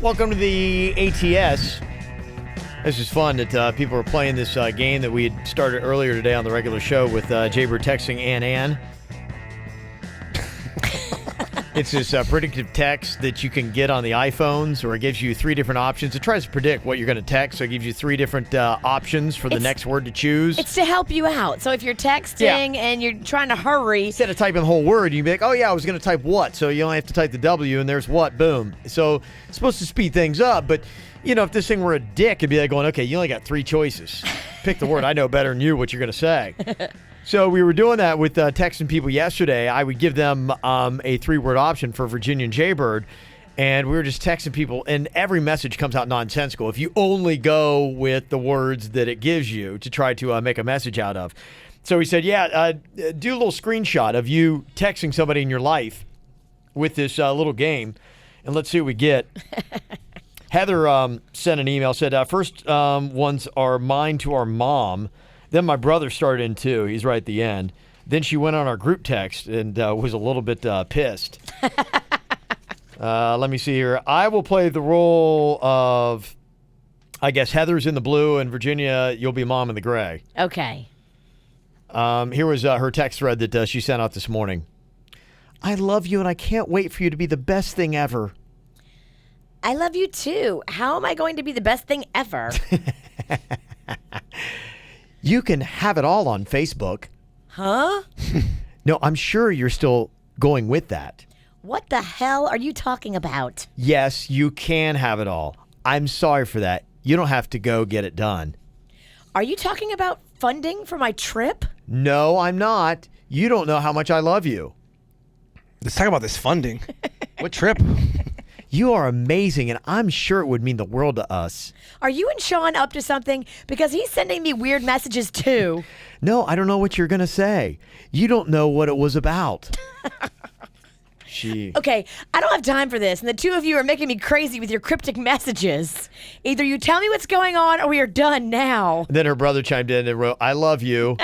Welcome to the ATS. This is fun that people are playing this game that we had started earlier today on the regular show with Jaybird texting Ann. It's this predictive text that you can get on the iPhones, or it gives you three different options. It tries to predict what you're going to text, so it gives you three different options for the next word to choose. It's to help you out. So if you're texting and you're trying to hurry. Instead of typing the whole word, you can be like, oh yeah, I was going to type what, so you only have to type the W, and there's what, boom. So it's supposed to speed things up, but you know, if this thing were a dick, it'd be like going, okay, you only got three choices. Pick the word. I know better than you what you're going to say. So we were doing that with texting people yesterday. I would give them a three-word option for Virginia and Jaybird, and we were just texting people, and every message comes out nonsensical if you only go with the words that it gives you to try to make a message out of. So we said, do a little screenshot of you texting somebody in your life with this little game, and let's see what we get. Heather sent an email, said, first ones are mine to our mom. Then my brother started in too. He's right at the end. Then she went on our group text and was a little bit pissed. Let me see here. I will play the role of, I guess, Heather's in the blue, and Virginia, you'll be mom in the gray. Okay. Here was her text thread that she sent out this morning. I love you, and I can't wait for you to be the best thing ever. I love you too. How am I going to be the best thing ever? You can have it all on Facebook. Huh? No, I'm sure you're still going with that. What the hell are you talking about? Yes, you can have it all. I'm sorry for that. You don't have to go get it done. Are you talking about funding for my trip? No, I'm not. You don't know how much I love you. Let's talk about this funding. What trip? You are amazing, and I'm sure it would mean the world to us. Are you and Sean up to something? Because he's sending me weird messages too. No, I don't know what you're going to say. You don't know what it was about. Okay, I don't have time for this, and the two of you are making me crazy with your cryptic messages. Either you tell me what's going on, or we are done now. And then her brother chimed in and wrote, I love you.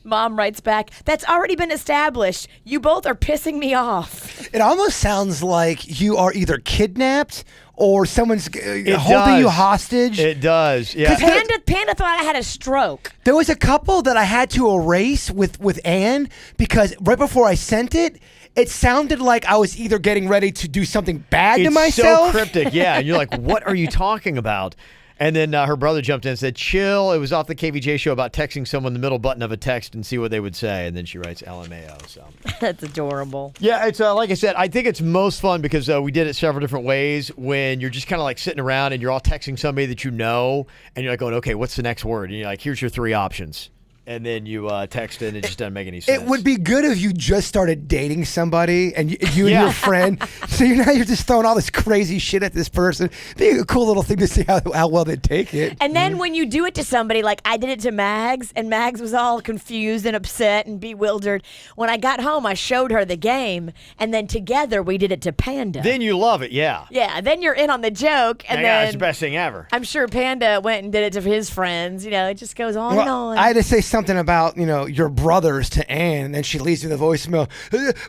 Mom writes back, that's already been established. You both are pissing me off. It almost sounds like you are either kidnapped or someone's holding you hostage. It does, yeah. Panda thought I had a stroke. There was a couple that I had to erase with Ann because right before I sent it, it sounded like I was either getting ready to do something bad to myself. It's so cryptic, yeah. And you're like, what are you talking about? And then her brother jumped in and said, chill. It was off the KVJ show about texting someone the middle button of a text and see what they would say. And then she writes LMAO. So that's adorable. Yeah, it's like I said, I think it's most fun because we did it several different ways when you're just kind of like sitting around and you're all texting somebody that you know. And you're like going, okay, what's the next word? And you're like, here's your three options. And then you text it and it just doesn't make any sense. It would be good if you just started dating somebody and you and your friend. So you're just throwing all this crazy shit at this person. Be a cool little thing to see how well they take it. And then when you do it to somebody, like I did it to Mags, and Mags was all confused and upset and bewildered. When I got home, I showed her the game, and then together we did it to Panda. Then you love it, yeah. Yeah, then you're in on the joke. And then it's the best thing ever. I'm sure Panda went and did it to his friends. You know, it just goes on and on. I had to say something about, your brothers to Ann, and then she leaves me the voicemail.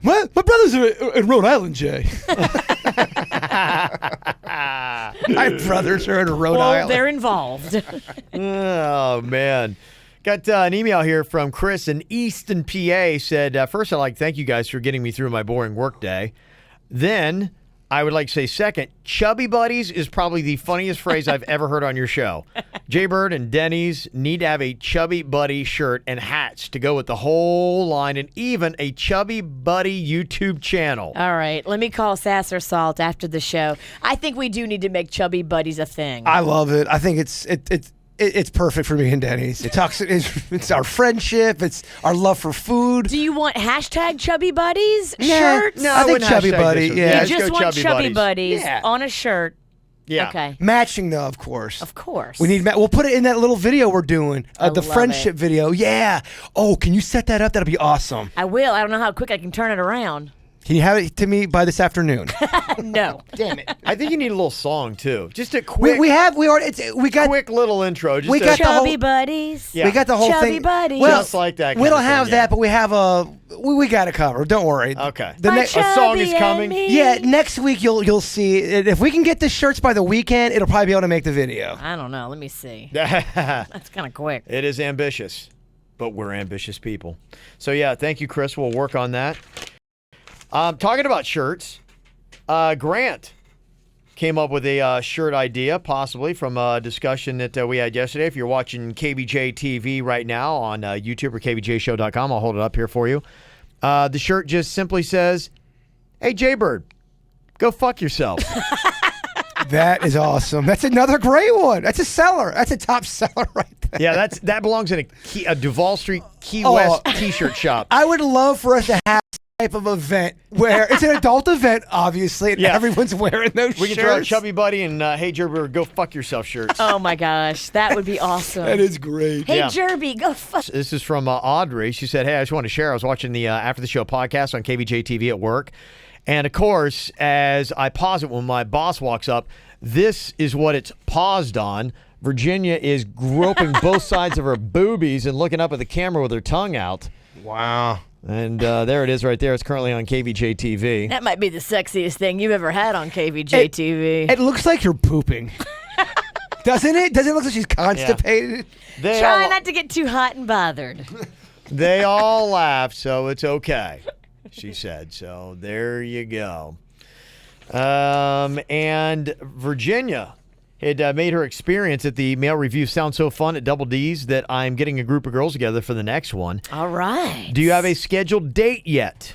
My brothers are in Rhode Island, Jay. My brothers are in Rhode Island. They're involved. Oh, man. Got an email here from Chris in Easton, PA. Said, first, I'd like to thank you guys for getting me through my boring work day. Then I would like to say second, chubby buddies is probably the funniest phrase I've ever heard on your show. Jaybird and Denny's need to have a chubby buddy shirt and hats to go with the whole line, and even a chubby buddy YouTube channel. All right, let me call Sass or Salt after the show. I think we do need to make chubby buddies a thing. I love it. I think it's perfect for me and Denny's. It's our friendship. It's our love for food. Do you want hashtag chubby buddies shirts? No, I think chubby buddy. Yeah, you just want chubby buddies on a shirt. Yeah. Okay. Matching though, of course. Of course. We need. We'll put it in that little video we're doing. The friendship video. Yeah. Oh, can you set that up? That'll be awesome. I will. I don't know how quick I can turn it around. Can you have it to me by this afternoon? No. Damn it. I think you need a little song too. Just a quick, We got quick little intro. Just we got the Chubby whole- buddies. Yeah. we got the whole Chubby thing. buddies. Well, just like that. we kind don't of have thing, that, but we have we got it covered. Don't worry. Okay. The My next A song is chubby coming? and me. yeah, next week you'll see. If we can get the shirts by the weekend, it'll probably be able to make the video. I don't know. Let me see. Yeah. That's kind of quick. It is ambitious, but we're ambitious people. So yeah, thank you, Chris. We'll work on that. Talking about shirts, Grant came up with a shirt idea, possibly from a discussion that we had yesterday. If you're watching KVJ TV right now on YouTube or kvjshow.com, I'll hold it up here for you. The shirt just simply says, "Hey, Jaybird, go fuck yourself." That is awesome. That's another great one. That's a seller. That's a top seller right there. Yeah, that belongs in a Duval Street Key Oh. West T-shirt shop. I would love for us to have type of event where it's an adult event, obviously, and Yeah. everyone's wearing those We shirts. can throw out Chubby Buddy and Hey Jaybird, go fuck yourself shirts. Oh my gosh, that would be awesome. That is great. Hey, Yeah. Jerby, go fuck. This is from Audrey. She said, "Hey, I just want to share. I was watching the After the Show podcast on KVJ TV at work. And of course, as I pause it when my boss walks up, this is what it's paused on. Virginia is groping both sides of her boobies and looking up at the camera with her tongue out. Wow. And there it is right there. It's currently on KVJ TV. That might be the sexiest thing you've ever had on KVJ TV. It looks like you're pooping. Doesn't it? Doesn't it look like she's constipated? They Try all, not to get too hot and bothered. they all laughed, so it's okay," she said. So there you go. And Virginia had made her experience at the male review sound so fun at Double D's that I'm getting a group of girls together for the next one. All right. Do you have a scheduled date yet?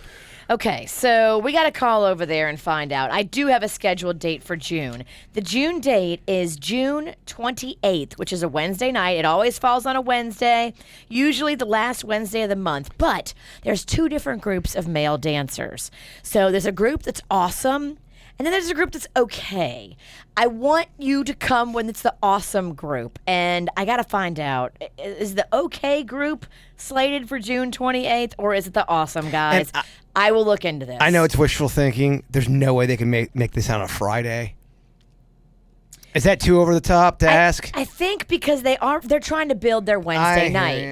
Okay, so we got to call over there and find out. I do have a scheduled date for June. The June date is June 28th, which is a Wednesday night. It always falls on a Wednesday, usually the last Wednesday of the month. But there's two different groups of male dancers. So there's a group that's awesome, and then there's a group that's okay. I want you to come when it's the awesome group, and I got to find out, is the okay group slated for June 28th, or is it the awesome guys? I will look into this. I know it's wishful thinking. There's no way they can make this on a Friday. Is that too over the top to ask? I think because they're trying to build their Wednesday night.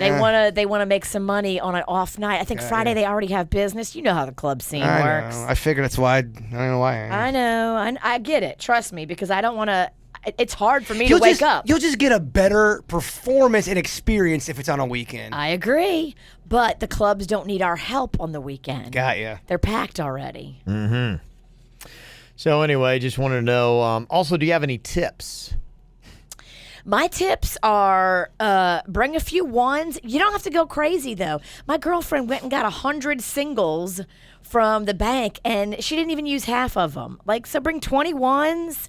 They want to make some money on an off night. I think Friday they already have business. You know how the club scene works. I figured that's why. I don't know why. I know. I get it. Trust me, because I don't want to. It's hard for me to wake up. You'll just get a better performance and experience if it's on a weekend. I agree, but the clubs don't need our help on the weekend. Got ya. They're packed already. So anyway, just wanted to know, also, do you have any tips? My tips are bring a few ones. You don't have to go crazy, though. My girlfriend went and got 100 singles from the bank, and she didn't even use half of them. So bring 21s.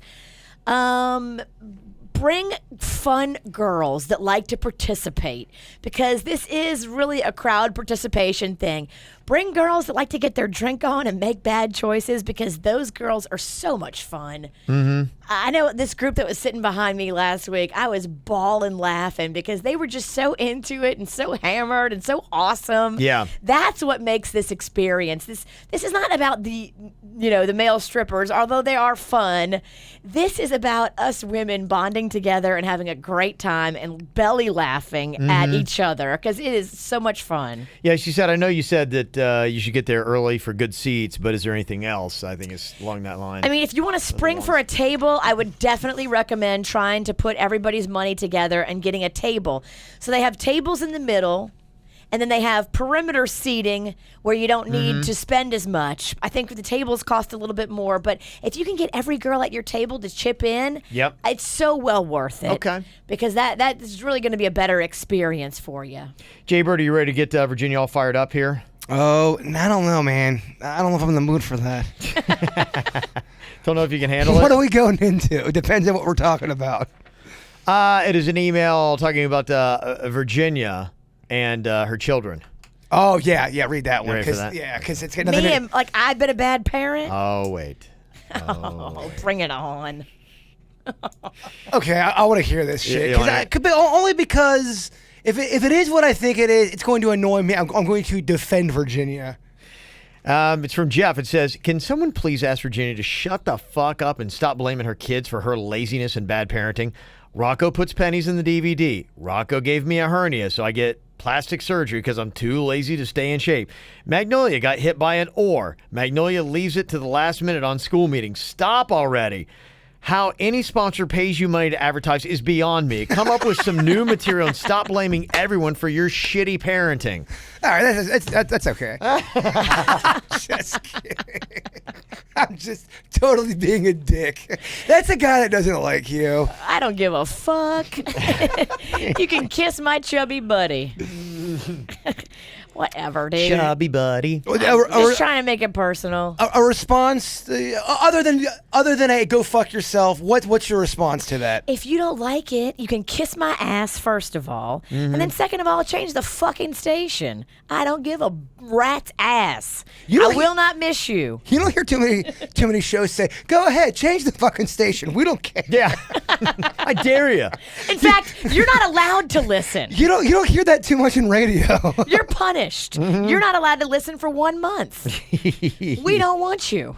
Bring fun girls that like to participate, because this is really a crowd participation thing. Bring girls that like to get their drink on and make bad choices, because those girls are so much fun. Mm-hmm. I know this group that was sitting behind me last week, I was bawling laughing because they were just so into it and so hammered and so awesome. Yeah. That's what makes this experience. This is not about the male strippers, although they are fun. This is about us women bonding together and having a great time and belly laughing at each other, because it is so much fun. Yeah, she said, I know you said that you should get there early for good seats, but is there anything else? I think it's along that line. I mean, if you want to spring for a table, I would definitely recommend trying to put everybody's money together and getting a table. So they have tables in the middle, and then they have perimeter seating where you don't need to spend as much. I think the tables cost a little bit more, but if you can get every girl at your table to chip in, it's so well worth it. Okay. Because that is really going to be a better experience for you. Jaybird, are you ready to get Virginia all fired up here? Oh, I don't know, man. I don't know if I'm in the mood for that. Don't know if you can handle What it. are we going into? It depends on what we're talking about. It is an email talking about Virginia and her children. Oh, yeah, read that one. ready for that? Because it's got nothing Me to... and, I've been a bad parent. Oh, wait. Oh, bring it on. Okay, I want to hear this shit. you wanna- Only because if it is what I think it is, it's going to annoy me. I'm going to defend Virginia. It's from Jeff. It says, can someone please ask Virginia to shut the fuck up and stop blaming her kids for her laziness and bad parenting? Rocco puts pennies in the DVD. Rocco gave me a hernia, so I get plastic surgery because I'm too lazy to stay in shape. Magnolia got hit by an oar. Magnolia leaves it to the last minute on school meetings. Stop already. How any sponsor pays you money to advertise is beyond me. Come up with some new material and stop blaming everyone for your shitty parenting. All right, that's okay. Just kidding. I'm just totally being a dick. That's a guy that doesn't like you. I don't give a fuck. You can kiss my chubby buddy. Whatever, dude. Chubby buddy. Just trying to make it personal. A response other than a go fuck yourself. What's your response to that? If you don't like it, you can kiss my ass first of all, and then second of all, change the fucking station. I don't give a rat's ass. I will not miss you. You don't hear too many shows say, "Go ahead, change the fucking station. We don't care." Yeah, I dare you. In fact, you're not allowed to listen. You don't hear that too much in radio. You're punished. You're not allowed to listen for 1 month. We don't want you.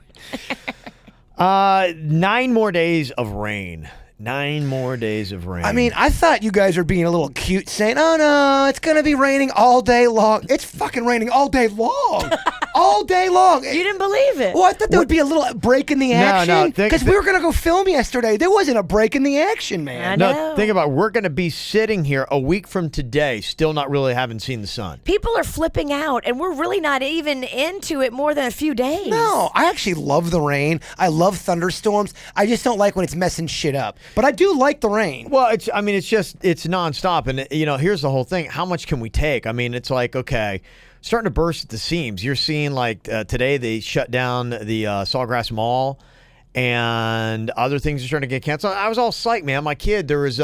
9 more days of rain. 9 more days of rain. I mean, I thought you guys were being a little cute saying, oh no, it's going to be raining all day long. It's fucking raining all day long. All day long. You didn't believe it. Well, I thought there would be a little break in the action. Because we were going to go film yesterday. There wasn't a break in the action, man. I know. No, think about it. We're going to be sitting here a week from today, still not really having seen the sun. People are flipping out, and we're really not even into it more than a few days. No, I actually love the rain. I love thunderstorms. I just don't like when it's messing shit up. But I do like the rain. Well, it's nonstop. And, here's the whole thing. How much can we take? I mean, it's like, okay, starting to burst at the seams. You're seeing, like, today they shut down the Sawgrass Mall, and other things are starting to get canceled. I was all psyched, man. My kid, there was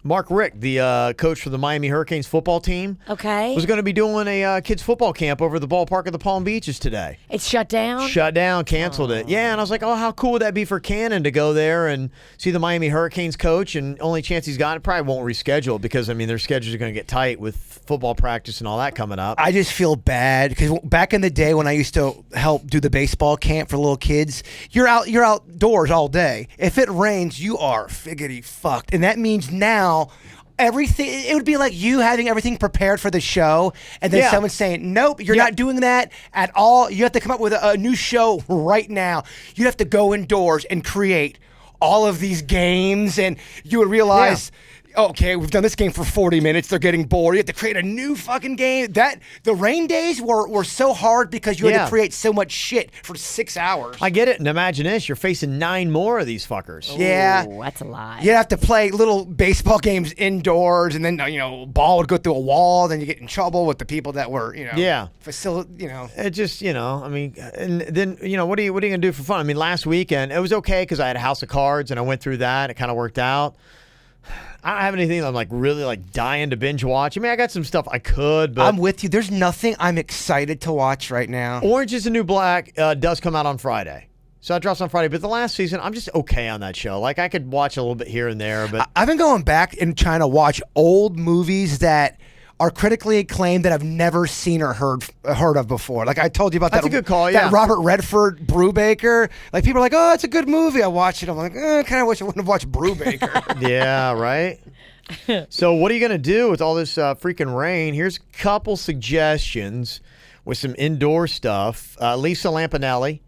Mark Rick, the coach for the Miami Hurricanes football team, was going to be doing a kids football camp over the ballpark of the Palm Beaches today. It's shut down? Shut down, canceled it. Yeah, and I was like, oh, how cool would that be for Cannon to go there and see the Miami Hurricanes coach, and only chance he's got, it probably won't reschedule because, I mean, their schedules are going to get tight with football practice and all that coming up. I just feel bad because back in the day when I used to help do the baseball camp for little kids, you're outdoors all day. If it rains, you are figgity fucked. And that means now everything, it would be like you having everything prepared for the show and then someone saying, nope, you're not doing that at all. You have to come up with a new show right now. You have to go indoors and create all of these games, and you would realize, okay, we've done this game for 40 minutes. They're getting bored. You have to create a new fucking game. The rain days were so hard because you had to create so much shit for 6 hours. I get it. And imagine this. You're facing 9 more of these fuckers. Yeah. Ooh, that's a lot. You'd have to play little baseball games indoors, and then, ball would go through a wall. Then you get in trouble with the people that were, It just, I mean, and then, what are you going to do for fun? I mean, last weekend, it was okay because I had a house of cards, and I went through that. It kind of worked out. I don't have anything that I'm really dying to binge watch. I mean, I got some stuff I could, but I'm with you. There's nothing I'm excited to watch right now. Orange is the New Black does come out on Friday. So it drops on Friday. But the last season, I'm just okay on that show. Like, I could watch a little bit here and there, but I've been going back and trying to watch old movies that are critically acclaimed that I've never seen or heard of before. Like I told you about That's a good call, that Robert Redford Brubaker. Like people are like, oh, it's a good movie. I watched it. I'm like, I kind of wish I wouldn't have watched Brubaker. Yeah, right? So what are you going to do with all this freaking rain? Here's a couple suggestions with some indoor stuff. Lisa Lampanelli,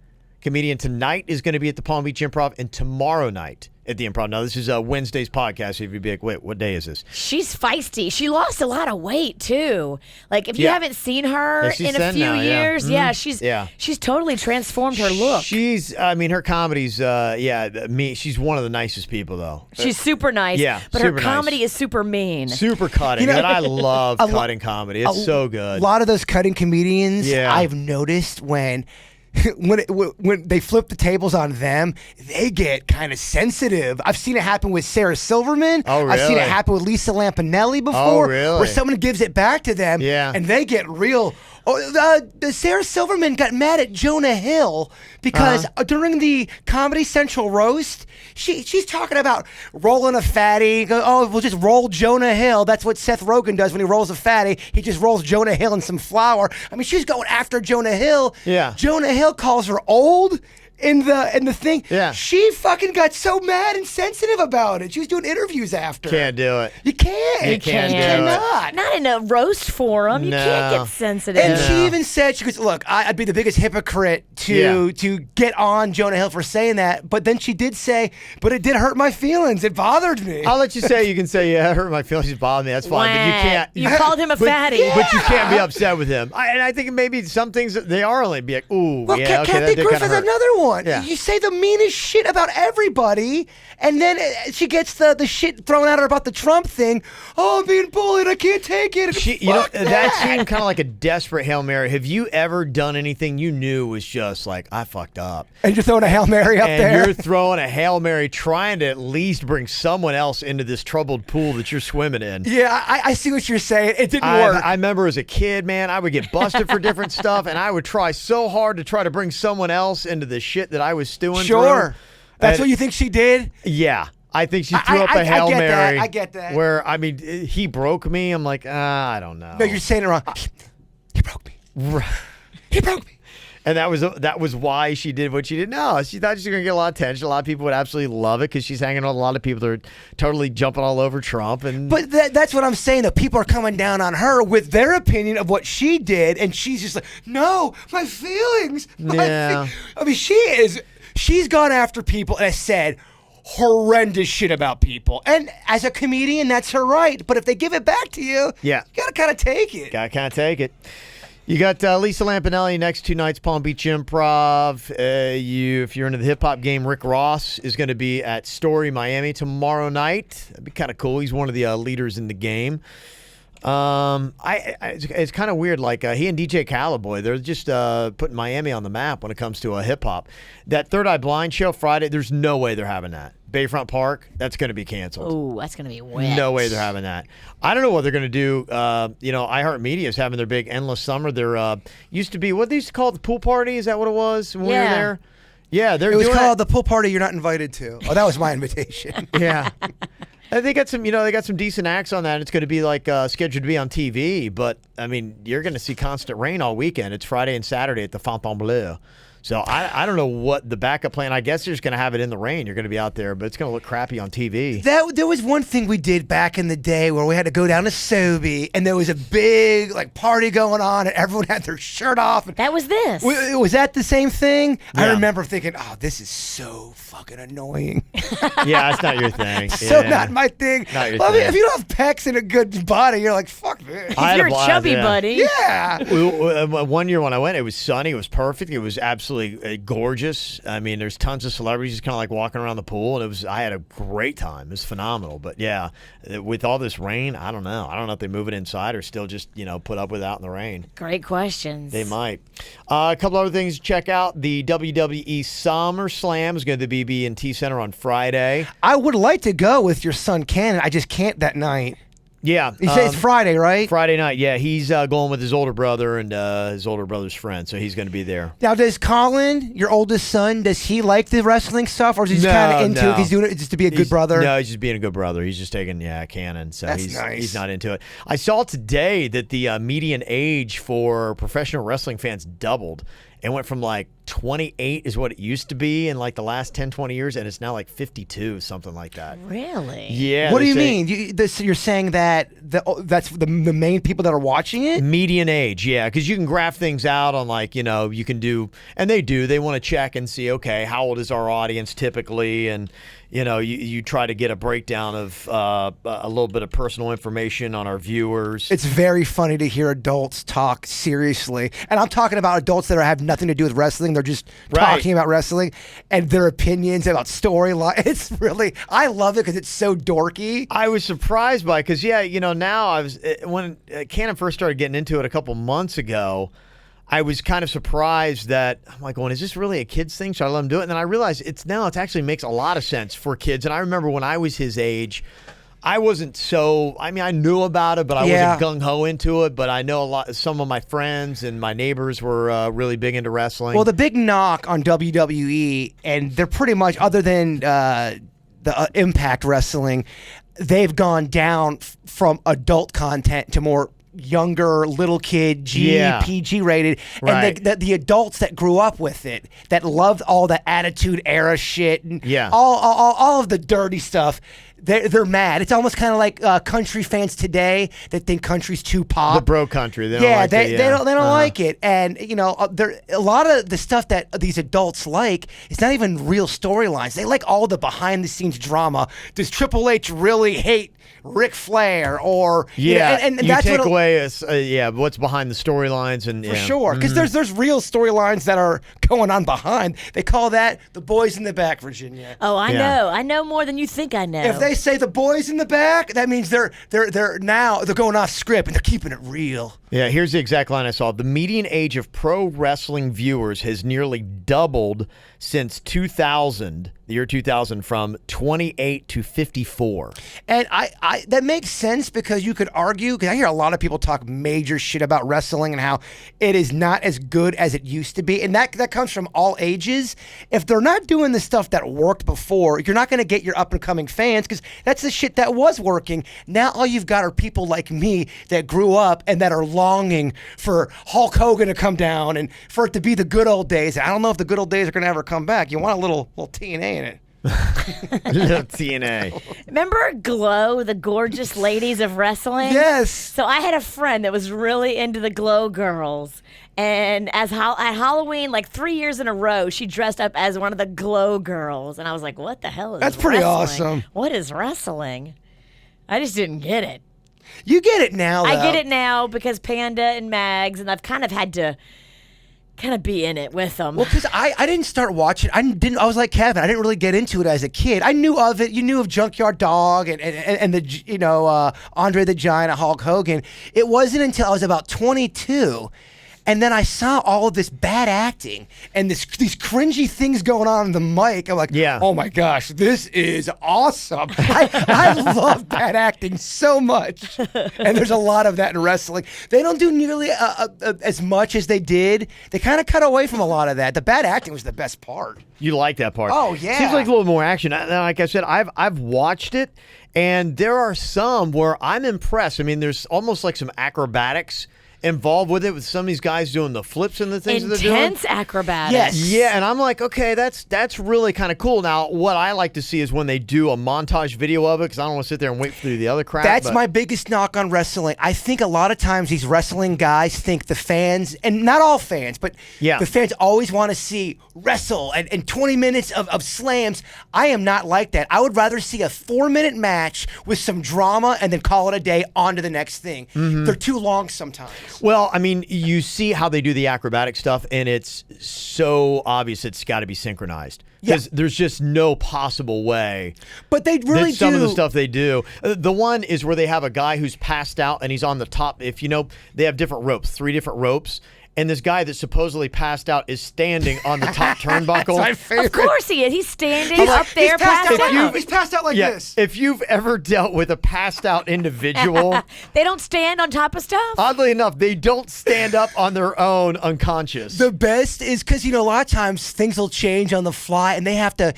comedian, tonight is going to be at the Palm Beach Improv, and tomorrow night at the Improv. Now, this is Wednesday's podcast. So if you'd be like, wait, what day is this? She's feisty. She lost a lot of weight, too. Like, if you haven't seen her in a few years, she's totally transformed her look. Her comedy's, she's one of the nicest people, though. She's super nice, but her comedy is super mean. Super cutting. And I love cutting comedy. It's so good. A lot of those cutting comedians, I've noticed when they flip the tables on them, they get kind of sensitive. I've seen it happen with Sarah Silverman. Oh, really? I've seen it happen with Lisa Lampanelli before. Oh, really? Where someone gives it back to them, and they get real The Sarah Silverman got mad at Jonah Hill because during the Comedy Central roast, she's talking about rolling a fatty. We'll just roll Jonah Hill. That's what Seth Rogen does when he rolls a fatty. He just rolls Jonah Hill in some flour. I mean, she's going after Jonah Hill. Yeah. Jonah Hill calls her old. In the thing, she fucking got so mad and sensitive about it. She was doing interviews after. Can't do it. You can't. You can't do it. Cannot. Not in a roast forum. You can't get sensitive. And she even said, she goes, look, I'd be the biggest hypocrite to get on Jonah Hill for saying that. But then she did say, but it did hurt my feelings. It bothered me. I'll let you say, you can say, yeah, it hurt my feelings, it bothered me. That's fine. But you can't. You called him a fatty. But you can't be upset with him. And I think maybe some things, they are only be like, ooh, well, yeah, okay, Kathy that Griffith, kinda hurt. another one. Yeah. You say the meanest shit about everybody, and then she gets the shit thrown at her about the Trump thing. Oh, I'm being bullied. I can't take it. That seemed kind of like a desperate Hail Mary. Have you ever done anything you knew was just like, I fucked up? And you're throwing a Hail Mary up there. And you're throwing a Hail Mary trying to at least bring someone else into this troubled pool that you're swimming in. Yeah, I see what you're saying. It didn't work. I remember as a kid, man, I would get busted for different stuff, and I would try so hard to try to bring someone else into the shit that I was stewing through. That's what you think she did? Yeah. I think she threw up a Hail Mary. I get that. Where, I mean, he broke me. I'm like, I don't know. No, you're saying it wrong. He broke me. He broke me. And that was why she did what she did. No, she thought she was going to get a lot of attention. A lot of people would absolutely love it because she's hanging on a lot of people that are totally jumping all over Trump. But that's what I'm saying. That people are coming down on her with their opinion of what she did, and she's just like, no, my feelings. I mean, she's gone after people and has said horrendous shit about people. And as a comedian, that's her right. But if they give it back to you, you got to kind of take it. Got to kind of take it. You got Lisa Lampanelli next 2 nights, Palm Beach Improv. If you're into the hip-hop game, Rick Ross is going to be at Story, Miami tomorrow night. That'd be kind of cool. He's one of the leaders in the game. It's kind of weird. Like he and DJ Cowboy, they're just putting Miami on the map when it comes to hip-hop. That Third Eye Blind show Friday, there's no way they're having that. Bayfront Park, that's going to be canceled. Oh, that's going to be wet. No way they're having that. I don't know what they're going to do. iHeartMedia is having their big Endless Summer. They're used to be, what they used to call it, the pool party? Is that what it was when we were there? Yeah, it was called the pool party you're not invited to. Oh, that was my invitation. Yeah. They got some, they got some decent acts on that. It's going to be like scheduled to be on TV, but I mean, you're going to see constant rain all weekend. It's Friday and Saturday at the Fontainebleau. So I don't know what the backup plan. I guess you're just going to have it in the rain. You're going to be out there, but it's going to look crappy on TV. There was one thing we did back in the day where we had to go down to Sobe, and there was a big party going on, and everyone had their shirt off. That was this. Was that the same thing? Yeah. I remember thinking, oh, this is so fucking annoying. Yeah, it's not your thing. Not my thing. Not your thing. thing. If you don't have pecs and a good body, you're like, fuck this. You're a chubby buddy. Yeah. One year when I went, it was sunny. It was perfect. It was absolutely gorgeous. I mean, there's tons of celebrities just kind of like walking around the pool, and I had a great time. It was phenomenal. But yeah, with all this rain, I don't know. I don't know if they move it inside or still just put up with it out in the rain. Great questions. They might. A couple other things to check out. The WWE SummerSlam is going to be BB&T Center on Friday. I would like to go with your son Cannon. I just can't that night. Yeah. You say it's Friday, right? Friday night, yeah. He's going with his older brother and his older brother's friend, so he's going to be there. Now, does Colin, your oldest son, does he like the wrestling stuff, or is he just kind of into it? He's doing it just to be a good brother? No, he's just being a good brother. He's just taking, Canon, so That's nice. He's not into it. I saw today that the median age for professional wrestling fans doubled. It went from 28 is what it used to be in the last 10, 20 years, and it's now 52, something like that. Really? Yeah. What do you mean? You're saying that that's the main people that are watching it? Median age, yeah, because you can graph things out on you can do, and they want to check and see, okay, how old is our audience typically, and you try to get a breakdown of a little bit of personal information on our viewers. It's very funny to hear adults talk seriously, and I'm talking about adults that have nothing to do with wrestling. They're just talking about wrestling and their opinions about storyline. It's really, I love it because it's so dorky. I was surprised by it because, now when Cannon first started getting into it a couple months ago, I was kind of surprised that I'm like, is this really a kid's thing? Should I let him do it? And then I realized it actually makes a lot of sense for kids. And I remember when I was his age, I wasn't so. I mean, I knew about it, but I Yeah. wasn't gung ho into it. But I know a lot. Some of my friends and my neighbors were really big into wrestling. Well, the big knock on WWE, and they're pretty much, other than the Impact Wrestling, they've gone down from adult content to more younger, little kid, PG rated, Right. and the adults that grew up with it, that loved all the Attitude Era shit, and Yeah. all of the dirty stuff. They're mad. It's almost kind of like country fans today that think country's too pop. the bro country. They don't Yeah, like they it, don't Uh-huh. like it, and there a lot of the stuff that these adults like. It's not even real storylines. They like all the behind the scenes drama. Does Triple H really hate Ric Flair? Or Yeah, and you that's take what away what's behind the storylines and for sure, because there's real storylines that are going on behind. They call that the boys in the back, Virginia. Oh, I Yeah. know. I know more than you think I know. If they say the boys in the back, that means they're going off script and they're keeping it real. Yeah, here's the exact line I saw. The median age of pro wrestling viewers has nearly doubled since 2000, the year 2000, from 28 to 54. And I that makes sense, because you could argue, because I hear a lot of people talk major shit about wrestling and how it is not as good as it used to be. And that comes from all ages. If they're not doing the stuff that worked before, you're not going to get your up and coming fans, because that's the shit that was working. Now all you've got are people like me that grew up and that are longing for Hulk Hogan to come down and for it to be the good old days. I don't know if the good old days are going to ever come back. You want a little TNA in it. Little TNA. Remember Glow, the gorgeous ladies of wrestling? Yes. So I had a friend that was really into the Glow girls. And at Halloween, like 3 years in a row, she dressed up as one of the Glow girls. And I was like, what the hell is That's pretty wrestling? awesome. What is wrestling? I just didn't get it. You get it now, though. I get it now because Panda and Mags, and I've kind of had to kind of be in it with them. Well, because I didn't start watching. I was like Kevin. I didn't really get into it as a kid. I knew of it. You knew of Junkyard Dog and the Andre the Giant, Hulk Hogan. It wasn't until I was about 22. And then I saw all of this bad acting and these cringy things going on in the mic. I'm like, Yeah. oh my gosh, this is awesome. I love bad acting so much. And there's a lot of that in wrestling. They don't do nearly as much as they did. They kind of cut away from a lot of that. The bad acting was the best part. You like that part. Oh, yeah. Seems like a little more action. Like I said, I've watched it, and there are some where I'm impressed. I mean, there's almost like some acrobatics involved with it, with some of these guys doing the flips and the things that they're doing. Intense acrobatics. Yes. Yeah, and I'm like, okay, that's really kind of cool. Now, what I like to see is when they do a montage video of it, because I don't want to sit there and wait through the other crap. That's but- my biggest knock on wrestling. I think a lot of times these wrestling guys think the fans, and not all fans, but Yeah. the fans always want to see wrestle and 20 minutes of slams. I am not like that. I would rather see a 4-minute match with some drama and then call it a day, on to the next thing. They're too long sometimes. Well, I mean, you see how they do the acrobatic stuff, and it's so obvious it's got to be synchronized. Because there's just no possible way But they really that some do. of the stuff they do. The one is where they have a guy who's passed out, and he's on the top. If you know, they have different ropes, 3 different ropes. And this guy that supposedly passed out is standing on the top turnbuckle. my favorite. Of course he is. He's standing He's up there, passed out. He's passed out like Yeah, this. if you've ever dealt with a passed out individual, They don't stand on top of stuff. oddly enough, they don't stand up on their own unconscious. The best is because, a lot of times things will change on the fly and they have to,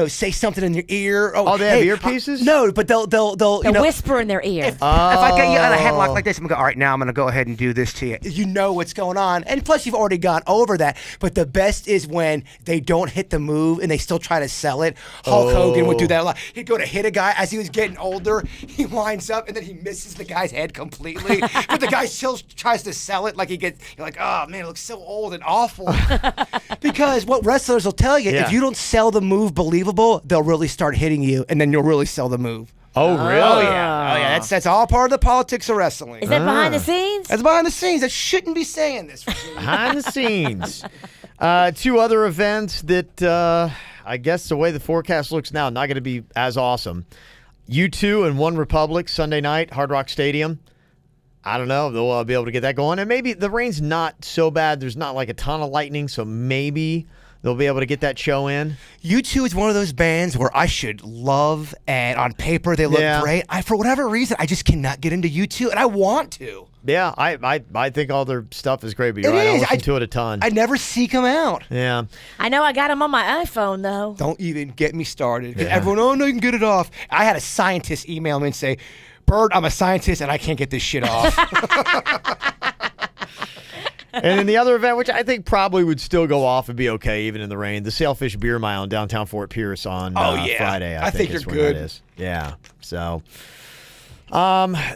say something in your ear. Oh, they have earpieces? No, but they'll They whisper in their ear. If I get you on a headlock like this, I'm going to go, all right, now I'm going to go ahead and do this to you. You know what's going on. And plus, you've already gone over that. But the best is when they don't hit the move and they still try to sell it. Hulk Hogan would do that a lot. He'd go to hit a guy as he was getting older. He winds up and then he misses the guy's head completely. But the guy still tries to sell it like you're like, oh, man, it looks so old and awful. Because what wrestlers will tell you, Yeah. if you don't sell the move believable, they'll really start hitting you and then you'll really sell the move. Oh, really? Oh yeah, that's all part of the politics of wrestling. Is that behind the scenes? That's behind the scenes. I shouldn't be saying this. Behind the scenes. 2 other events that I guess the way the forecast looks now, not going to be as awesome. U2 and One Republic Sunday night, Hard Rock Stadium. I don't know. They'll be able to get that going. And maybe the rain's not so bad. There's not like a ton of lightning, so maybe they'll be able to get that show in. U2 is one of those bands where I should love, and on paper they look great. For whatever reason, I just cannot get into U2, and I want to. Yeah, I think all their stuff is great, but you're It right. I is. listen to it a ton. I never seek them out. Yeah. I know I got them on my iPhone, though. Don't even get me started. 'Cause Yeah. everyone, oh, no, you can get it off. I had a scientist email me and say, Bird, I'm a scientist, and I can't get this shit off. And then the other event, which I think probably would still go off and be okay even in the rain, the Sailfish Beer Mile in downtown Fort Pierce on Friday. I think is you're when good. That is. Yeah. So,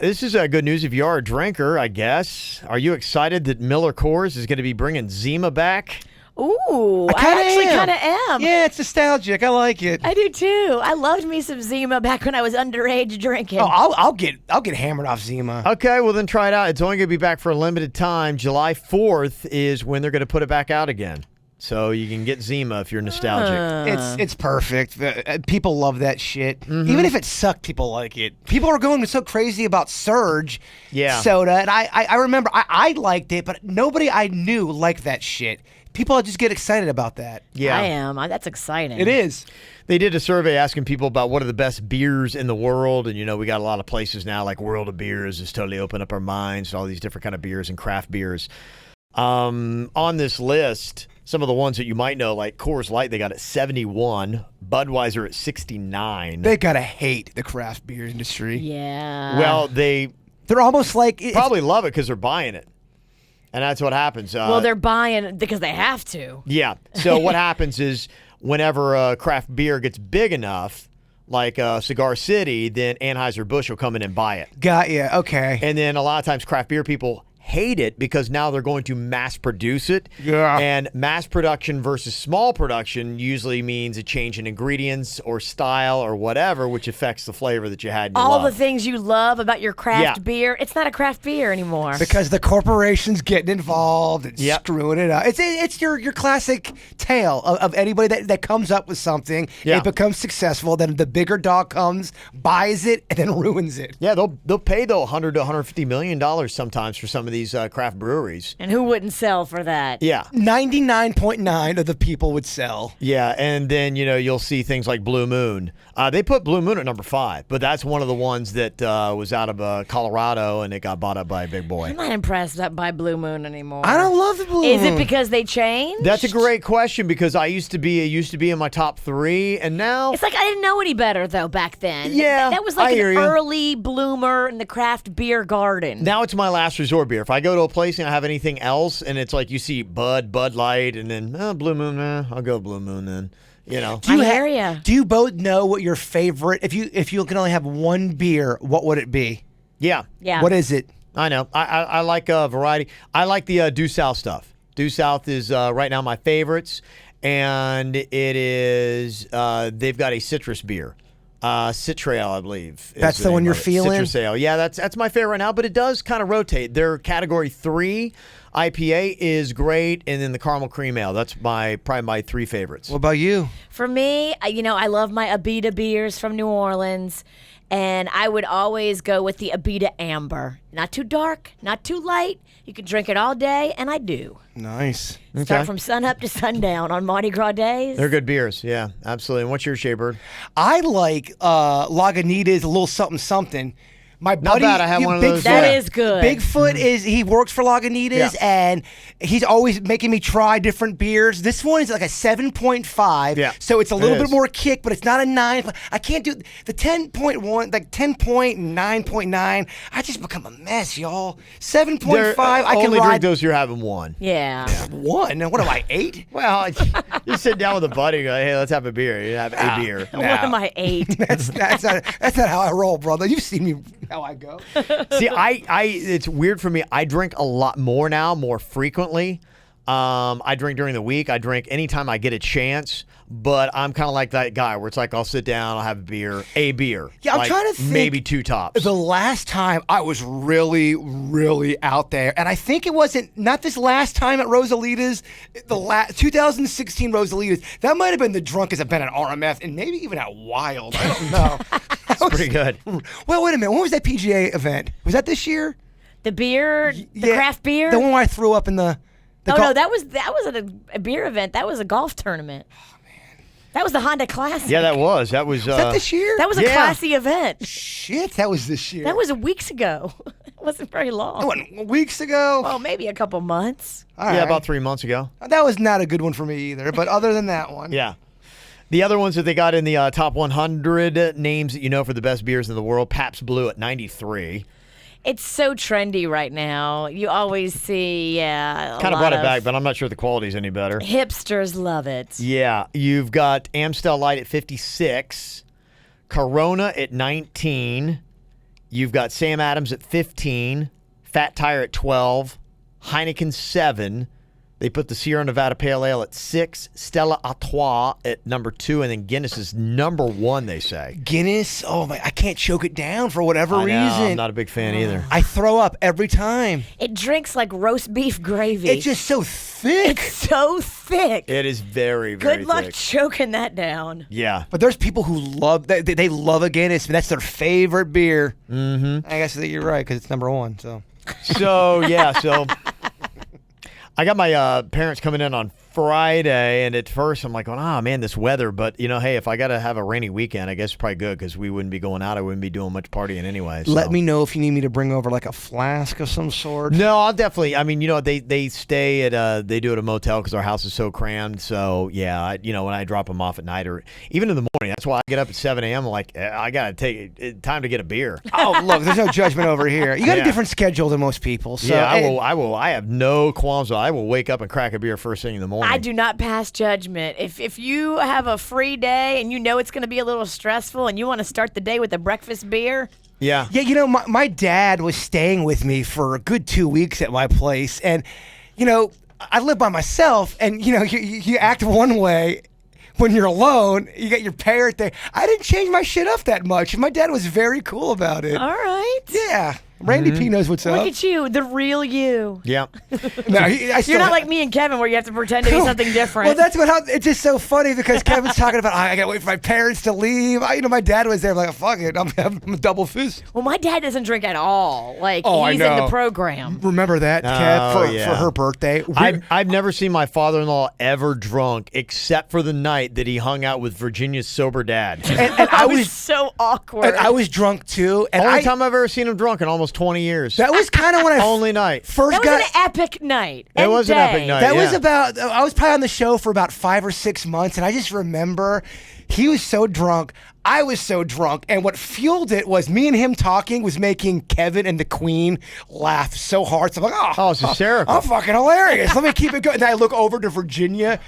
this is good news if you are a drinker, I guess. Are you excited that Miller Coors is going to be bringing Zima back? Ooh, I kinda actually am. kind of am. Yeah, it's nostalgic. I like it. I do too. I loved me some Zima back when I was underage drinking. Oh, I'll get hammered off Zima. Okay, well then try it out. It's only going to be back for a limited time. July 4th is when they're going to put it back out again. So you can get Zima if you're nostalgic. It's perfect. People love that shit. Mm-hmm. Even if it sucked, people like it. People are going so crazy about Surge soda, and I remember I liked it, but nobody I knew liked that shit. People just get excited about that. Yeah. I am. That's exciting. It is. They did a survey asking people about what are the best beers in the world, and we got a lot of places now like World of Beers has totally opened up our minds to all these different kind of beers and craft beers. On this list, some of the ones that you might know, like Coors Light, they got at 71, Budweiser at 69. They gotta hate the craft beer industry. Yeah. Well, they're almost like probably love it because they're buying it. And that's what happens. Well, they're buying because they have to. Yeah. So what happens is whenever a craft beer gets big enough, like Cigar City, then Anheuser-Busch will come in and buy it. Got you. Okay. And then a lot of times craft beer people hate it because now they're going to mass produce it. Yeah. And mass production versus small production usually means a change in ingredients or style or whatever, which affects the flavor that you had. All the things you love about your craft Yeah. beer, it's not a craft beer anymore. Because the corporation's getting involved and Yep. screwing it up. It's your classic tale of anybody that comes up with something, Yeah. it becomes successful, then the bigger dog comes, buys it, and then ruins it. Yeah, they'll pay though $100 to $150 million sometimes for some of these craft breweries. And who wouldn't sell for that? Yeah. 99.9 of the people would sell. Yeah, and then you'll see things like Blue Moon. They put Blue Moon at number 5, but that's one of the ones that was out of Colorado, and it got bought up by a big boy. I'm not impressed by Blue Moon anymore. I don't love the Blue Is Moon. it because they changed? That's a great question because it used to be in my top 3, and now It's like I didn't know any better though back then. Yeah, that was I like hear an you. early bloomer in the craft beer garden. now it's my last resort beer. If I go to a place and I have anything else, and it's like you see Bud Light, and then Blue Moon, I'll go Blue Moon then. Do you I hear ya. Do you both know what your favorite? If you can only have one beer, what would it be? Yeah, Yeah. What is it? I know. I like variety. I like the Due South stuff. Due South is right now my favorites, and it is they've got a citrus beer. Citrail, I believe. That's the one name you're of it. feeling? Citrus Ale. Yeah, that's my favorite right now, but it does kind of rotate. Their Category 3 IPA is great, and then the Caramel Cream Ale. That's probably my 3 favorites. What about you? For me, I love my Abita beers from New Orleans, and I would always go with the Abita Amber. Not too dark, not too light. You can drink it all day, and I do. Nice. Start from sun up to sundown on Mardi Gras days. They're good beers. Yeah, absolutely. And what's your Shaybird? I like Lagunitas, a little something something. My buddy, bad. I had one of those. That Yeah. is good. Bigfoot he works for Lagunitas, Yeah. and he's always making me try different beers. This one is like a 7.5, Yeah, so it's a little it bit is. more kick, but it's not a 9. I can't do the 10.1, like 10.9.9. I just become a mess, y'all. 7.5, I can only ride drink those you're having one. Yeah. one. What am I, 8? Well, you sit down with a buddy and go, hey, let's have a beer. You have a beer. What am I, 8? That's not how I roll, brother. You've seen me how I go. See, it's weird for me. I drink a lot more now, more frequently. I drink during the week. I drink anytime I get a chance. But I'm kind of like that guy where it's like I'll sit down, I'll have a beer. Yeah, I'm Like, trying to think. maybe 2 tops. The last time I was really, really out there, and I think it wasn't not this last time at Rosalita's, 2016 Rosalita's. That might have been the drunkest I've been at RMF, and maybe even at Wild. I don't know. That's pretty good. Well, wait a minute. When was that PGA event? Was that this year? The beer, the craft beer? The one where I threw up in the. No, that wasn't a beer event. That was a golf tournament. Oh, man. That was the Honda Classic. Yeah, that was. That was that this year? That was a classy event. Shit, that was this year. That was weeks ago. It wasn't very long. What, weeks ago? Well, maybe a couple months. All right. Yeah, about 3 months ago. That was not a good one for me either, but other than that one. Yeah. The other ones that they got in the top 100 names that you know for the best beers in the world, Pabst Blue at 93. It's so trendy right now. You always see, Kind of brought it back, but I'm not sure the quality's any better. Hipsters love it. Yeah. You've got Amstel Light at 56, Corona at 19. You've got Sam Adams at 15, Fat Tire at 12, Heineken 7. They put the Sierra Nevada Pale Ale at 6, Stella Artois at number 2, and then Guinness is number 1, they say. Guinness, oh my, I can't choke it down for whatever I know, reason. I'm not a big fan either. I throw up every time. It drinks like roast beef gravy. It's just so thick. It's so thick. It is very, very Good luck thick. choking that down. Yeah. But there's people who love, they love a Guinness. That's their favorite beer. Mm-hmm. I guess that you're right, because it's number 1, so. So I got my parents coming in on Friday, and at first I'm like, man, this weather. But, hey, if I got to have a rainy weekend, I guess it's probably good because we wouldn't be going out. I wouldn't be doing much partying anyway. So. Let me know if you need me to bring over like a flask of some sort. No, I'll definitely. I mean, they stay at they do it at a motel because our house is so crammed. So, yeah, when I drop them off at night or even in the morning, that's why I get up at 7 a.m. I'm like, I got to take time to get a beer. Oh, look, there's no judgment over here. You got a different schedule than most people. So yeah, I will. I have no qualms. I will wake up and crack a beer first thing in the morning. I do not pass judgment. If you have a free day and you know it's going to be a little stressful and you want to start the day with a breakfast beer. Yeah. Yeah, my dad was staying with me for a good 2 weeks at my place. And, I live by myself. And, you act one way when you're alone. You got your parent there. I didn't change my shit up that much. My dad was very cool about it. All right. Yeah. Randy P knows what's up. Look at you, the real you. Yeah. No, You're not like me and Kevin where you have to pretend to be something different. Well, that's it's just so funny because Kevin's talking about, I got to wait for my parents to leave. My dad was there. I'm like, fuck it. I'm having a double fist. Well, my dad doesn't drink at all. Like, I he's in know. the program. Remember that, Kev, for her birthday? I've never seen my father-in-law ever drunk except for the night that he hung out with Virginia's sober dad. And I was so awkward. And I was drunk too. And Only time I've ever seen him drunk in almost 20 years. That was kind of when I only night. first that got. was an epic night. It was an epic night. That was about. I was probably on the show for about 5 or 6 months, and I just remember he was so drunk. I was so drunk, and what fueled it was me and him talking was making Kevin and the Queen laugh so hard. So I'm like, it's hysterical. I'm fucking hilarious. Let me keep it going. And I look over to Virginia.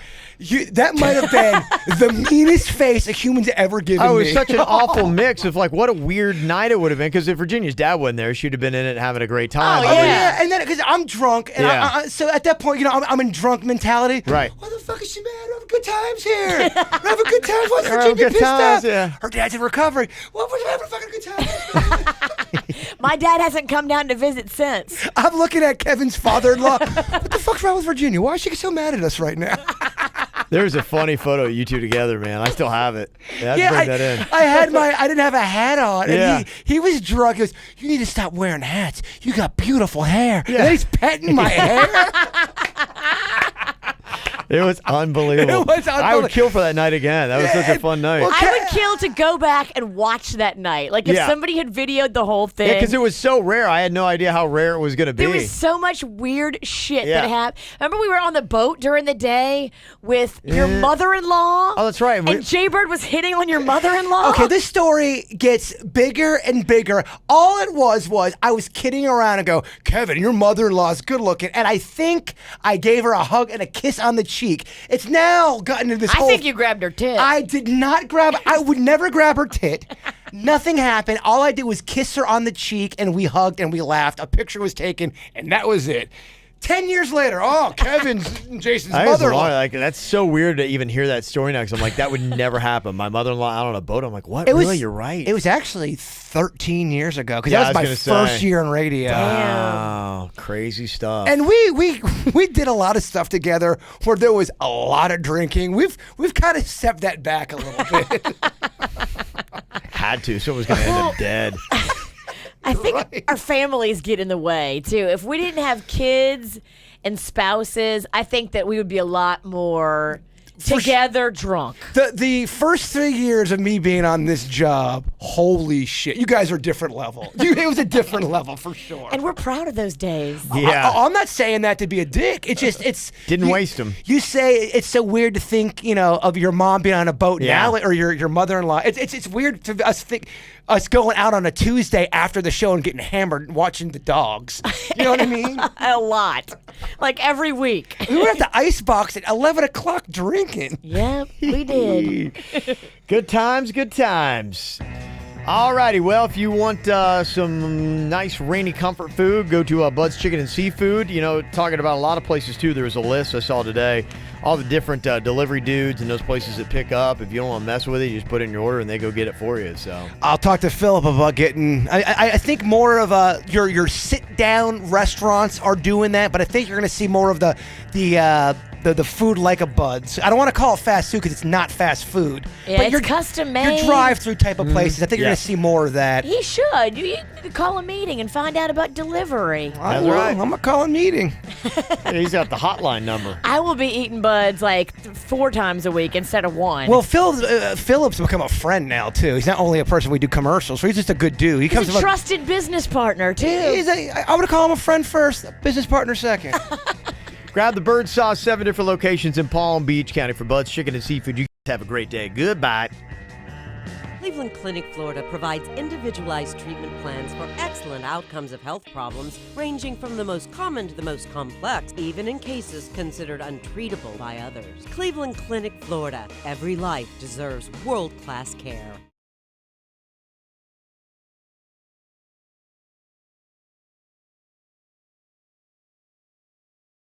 That might have been the meanest face a human's ever given me. It was such an awful mix of like what a weird night it would have been because if Virginia's dad wasn't there, she'd have been in it having a great time. Oh, yeah. And then because I'm drunk, and so at that point, I'm in drunk mentality. Right. Why the fuck is she mad? We're having good times here. We're having good times. Why's We're having Virginia good pissed times, off? yeah. Her dad's in recovery. Well, we're having a fucking good time. My dad hasn't come down to visit since. I'm looking at Kevin's father-in-law. What the fuck's wrong with Virginia? Why is she so mad at us right now? There's a funny photo of you two together, man. I still have it. Yeah, bring that in. I didn't have a hat on. And Yeah. he was drunk. He goes, you need to stop wearing hats. You got beautiful hair. Yeah. And he's petting my hair. It was unbelievable. It was unbelievable. I would kill for that night again. That was such a fun night. Well, I would kill to go back and watch that night. Like if Yeah. somebody had videoed the whole thing. Yeah, because it was so rare. I had no idea how rare it was going to be. There was so much weird shit Yeah. that happened. Remember we were on the boat during the day with your mother-in-law? Oh, that's right. And Jaybird was hitting on your mother-in-law? Okay, this story gets bigger and bigger. All it was I was kidding around and go, Kevin, your mother-in-law's good looking. And I think I gave her a hug and a kiss on the cheek. It's now gotten into this I whole... think you grabbed her tit. I did not grab... I would never grab her tit. Nothing happened. All I did was kiss her on the cheek, and we hugged and we laughed. A picture was taken, and that was it. 10 years later, Kevin's Jason's mother-in-law. Like, that's so weird to even hear that story now because I'm like, that would never happen. My mother-in-law out on a boat. I'm like, what? Really? You're right. It was actually 13 years ago because Yeah, that was my first year in radio. Wow, crazy stuff. And we did a lot of stuff together where there was a lot of drinking. We've kind of stepped that back a little bit. Had to. Someone's going to end up dead. I think our families get in the way too. If we didn't have kids and spouses, I think that we would be a lot more together drunk. The first 3 years of me being on this job, holy shit, you guys are a different level. It was a different level for sure. And we're proud of those days. Yeah. I'm not saying that to be a dick. It's Didn't waste them. You say it's so weird to think, of your mom being on a boat Yeah. now, or your mother-in-law. It's weird to us going out on a Tuesday after the show and getting hammered and watching the dogs. You know what I mean? A lot. Like every week. We were at the icebox at 11 o'clock drinking. Yep, we did. Good times, good times. Alrighty, well, if you want some nice rainy comfort food, go to Bud's Chicken and Seafood. Talking about a lot of places too. There's a list I saw today. All the different delivery dudes and those places that pick up. If you don't want to mess with it, you just put in your order and they go get it for you. So I'll talk to Philip about getting. I think more of your sit down restaurants are doing that, but I think you're going to see more of the food like a Bud's. I don't want to call it fast food because it's not fast food. Yeah, but it's your custom made. Your drive-through type of places. I think you're Yeah. going to see more of that. He should. You need to call a meeting and find out about delivery. I That's will. right. I'm going to call a meeting. he's got the hotline number. I will be eating Buds like 4 times a week instead of 1. Well, Philip's become a friend now, too. He's not only a person we do commercials for, he's just a good dude. He comes he's a trusted business partner, too. I would call him a friend first, a business partner second. Grab the bird sauce, 7 different locations in Palm Beach County for Bud's Chicken and Seafood. You guys have a great day. Goodbye. Cleveland Clinic, Florida provides individualized treatment plans for excellent outcomes of health problems ranging from the most common to the most complex, even in cases considered untreatable by others. Cleveland Clinic, Florida. Every life deserves world-class care.